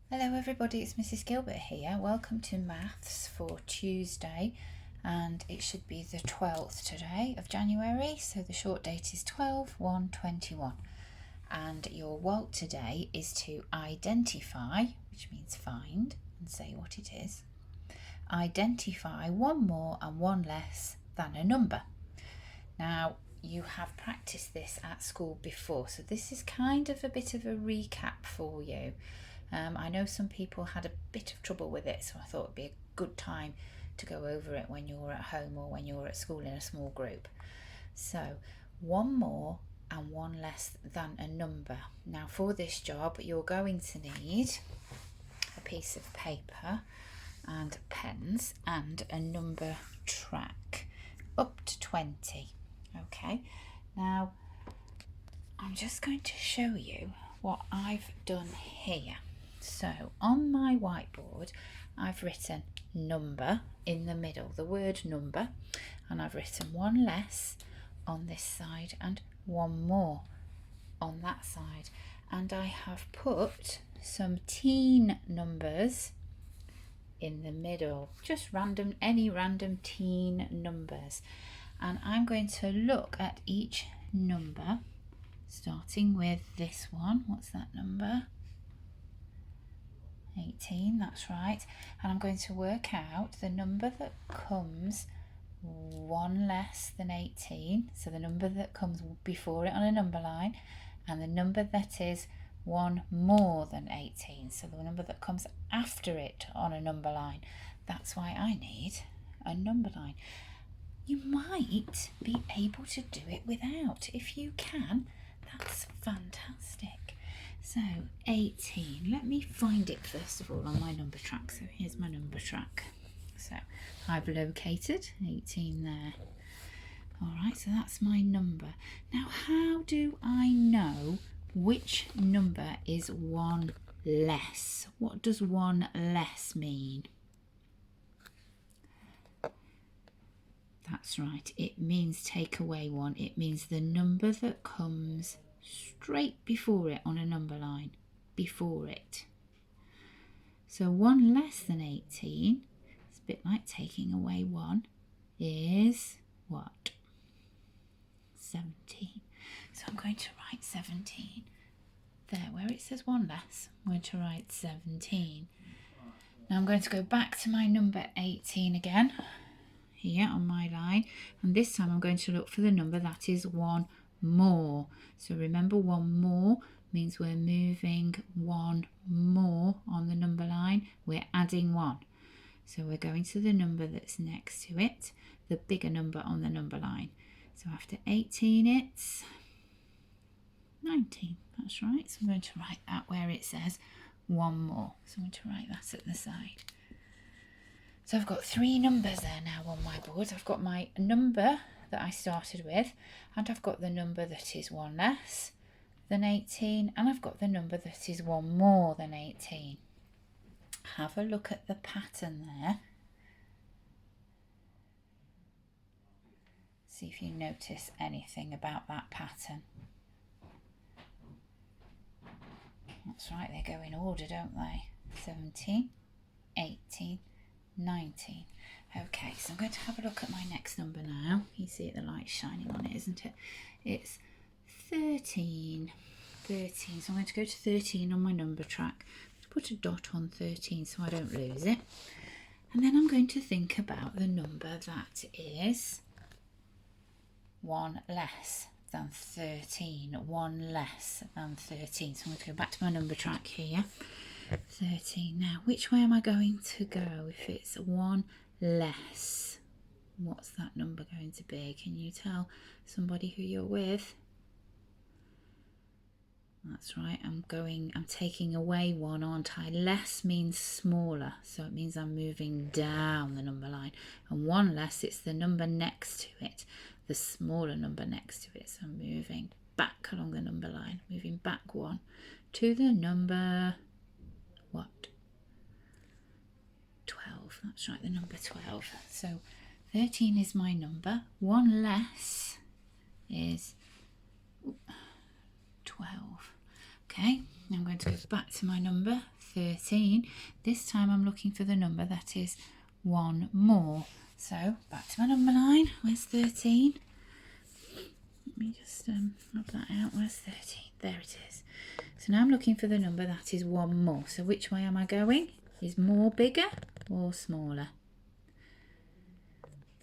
Hello everybody, it's Mrs Gilbert here. Welcome to Maths for Tuesday, and it should be the 12th today of January, so the short date is 12/1/21. And your WALT today is to identify, which means find, and say what it is. Identify one more and one less than a number. Now, you have practiced this at school before, so this is kind of a bit of a recap for you. I know some people had a bit of trouble with it, so I thought it'd be a good time to go over it when you're at home or when you're at school in a small group. So, one more and one less than a number. Now, for this job, you're going to need a piece of paper and pens and a number track up to 20. Okay, now I'm just going to show you what I've done here. So on my whiteboard, I've written number in the middle, the word number, and I've written one less on this side and one more on that side. And I have put some teen numbers in the middle, just random, any random teen numbers. And I'm going to look at each number, starting with this one. What's that number? 18, that's right. And I'm going to work out the number that comes one less than 18, so the number that comes before it on a number line, and the number that is one more than 18, so the number that comes after it on a number line. That's why I need a number line. You might be able to do it without. If you can, that's fantastic. So 18, let me find it first of all on my number track. So here's my number track. So I've located 18 there. All right, so that's my number. Now, how do I know which number is one less? What does one less mean? That's right, it means take away one. It means the number that comes straight before it on a number line, before it. So one less than 18, it's a bit like taking away one, is what? 17. So I'm going to write 17 there where it says one less. I'm going to write 17. Now I'm going to go back to my number 18 again, here on my line, and this time I'm going to look for the number that is one more. So remember, one more means we're moving one more on the number line, we're adding one. So we're going to the number that's next to it, the bigger number on the number line. So after 18 it's 19, that's right. So I'm going to write that where it says one more. So I'm going to write that at the side. So I've got three numbers there now on my board. I've got my number that I started with, and I've got the number that is one less than 18, and I've got the number that is one more than 18. Have a look at the pattern there. See if you notice anything about that pattern. That's right, they go in order, don't they? 17, 18, 19. Okay, so I'm going to have a look at my next number now. You see the light shining on it, isn't it? It's 13. 13. So I'm going to go to 13 on my number track. Put a dot on 13 so I don't lose it. And then I'm going to think about the number that is one less than 13. One less than 13. So I'm going to go back to my number track here. 13. Now, which way am I going to go if it's one less? What's that number going to be? Can you tell somebody who you're with? That's right, I'm taking away one, aren't I? Less means smaller, so it means I'm moving down the number line. And one less, it's the number next to it, the smaller number next to it. So I'm moving back along the number line, moving back one to the number, what? 12, that's right, the number 12. So 13 is my number, one less is 12. Okay, I'm going to go back to my number 13. This time I'm looking for the number that is one more. So back to my number line. Where's 13? Let me just rub that out. Where's 13? There it is. So now I'm looking for the number that is one more. So which way am I going? Is more bigger or smaller?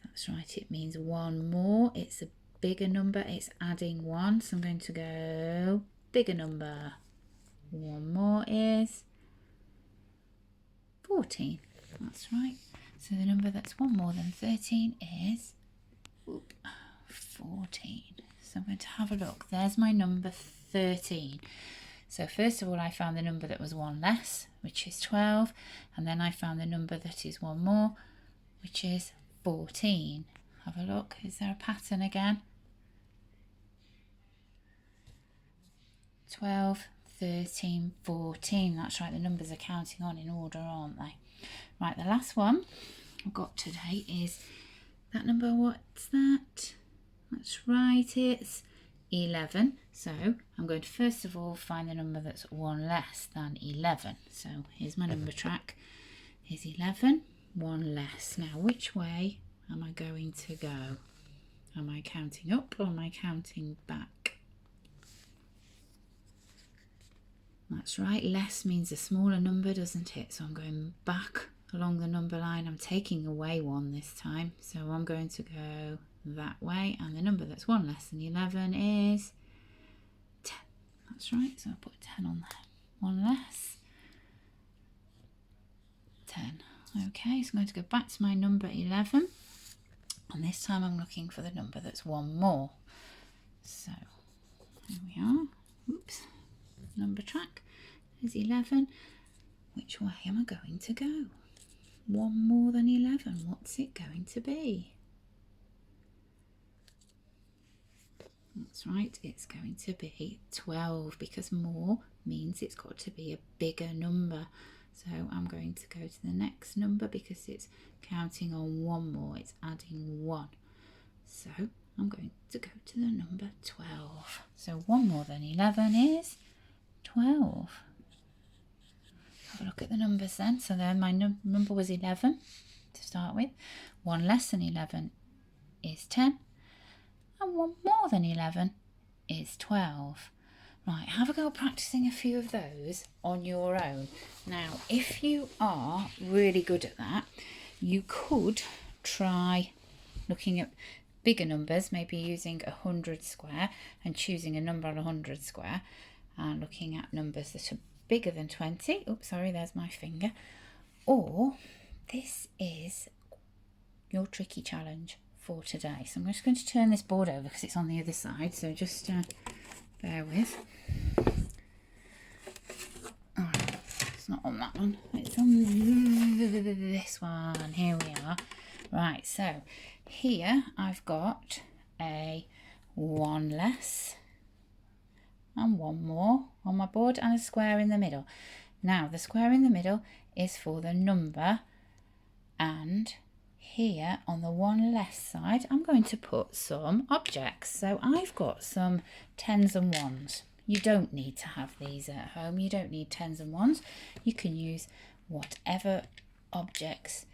That's right, it means one more. It's a bigger number. It's adding one. So I'm going to go bigger number. One more is 14. That's right. So the number that's one more than 13 is 14. So I'm going to have a look. There's my number 13. So first of all, I found the number that was one less, which is 12. And then I found the number that is one more, which is 14. Have a look. Is there a pattern again? 12, 13, 14. That's right. The numbers are counting on in order, aren't they? Right. The last one I've got today is that number. What's that? That's right. It's 11. So I'm going to first of all find the number that's one less than 11. So here's my number track. Here's 11, one less. Now which way am I going to go? Am I counting up or am I counting back? That's right, less means a smaller number, doesn't it? So I'm going back along the number line. I'm taking away one this time. So I'm going to go that way, and the number that's one less than 11 is 10. That's right, so I'll put 10 on there. One less, 10. Okay, so I'm going to go back to my number 11, and this time I'm looking for the number that's one more. So here we are. Oops, number track is 11. Which way am I going to go? One more than 11. What's it going to be? That's right, it's going to be 12, because more means it's got to be a bigger number. So I'm going to go to the next number because it's counting on one more, it's adding 1. So I'm going to go to the number 12. So one more than 11 is 12. Have a look at the numbers then. So there my number was 11 to start with. One less than 11 is 10. And one more than 11 is 12. Right, have a go practicing a few of those on your own. Now, if you are really good at that, you could try looking at bigger numbers, maybe using 100 square and choosing a number on 100 square, and looking at numbers that are bigger than 20. Oops, sorry, there's my finger. Or this is your tricky challenge for today. So I'm just going to turn this board over because it's on the other side, so just bear with. Alright, it's not on that one, it's on this one. Here we are. Right, so here I've got a one less and one more on my board and a square in the middle. Now the square in the middle is for the number, and here on the one less side I'm going to put some objects. So I've got some tens and ones. You don't need to have these at home. You don't need tens and ones. You can use whatever objects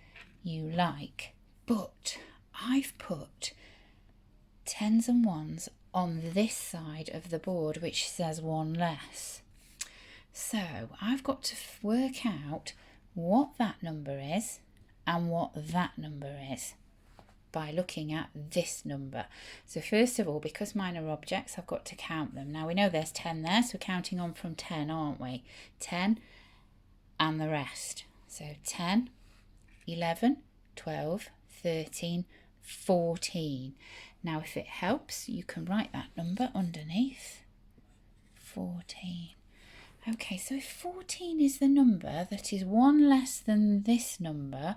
you like. But I've put tens and ones on this side of the board, which says one less. So I've got to work out what that number is and what that number is by looking at this number. So first of all, because mine are objects, I've got to count them. Now we know there's 10 there, so we're counting on from 10, aren't we? 10 and the rest. So 10, 11, 12, 13, 14. Now if it helps, you can write that number underneath. 14. Okay, so if 14 is the number that is one less than this number,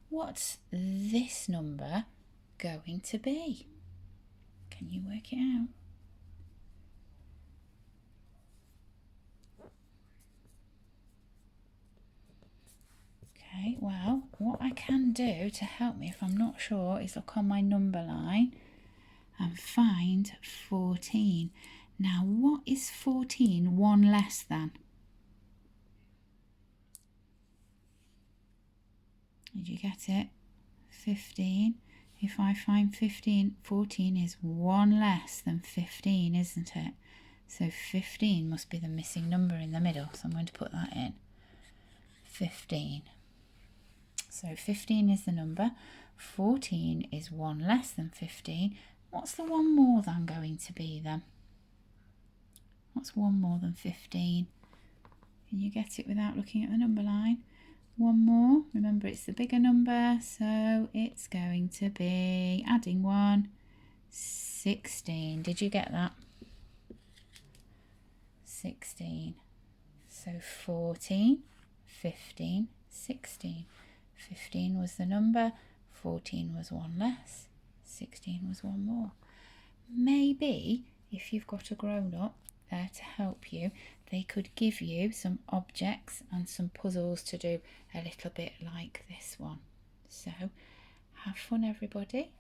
what's this number going to be? Can you work it out? Okay, well, what I can do to help me if I'm not sure is look on my number line and find 14. Now, what is 14 one less than? Did you get it? 15. If I find 15, 14 is 1 less than 15, isn't it? So 15 must be the missing number in the middle. So I'm going to put that in. 15. So 15 is the number. 14 is 1 less than 15. What's the 1 more than going to be then? What's 1 more than 15? Can you get it without looking at the number line? 1 more. Remember, it's the bigger number, so it's going to be, adding 1, 16. Did you get that? 16. So 14, 15, 16. 15 was the number, 14 was 1 less, 16 was 1 more. Maybe if you've got a grown-up there to help you, they could give you some objects and some puzzles to do a little bit like this one. So have fun, everybody,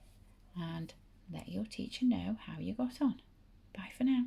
and let your teacher know how you got on. Bye for now.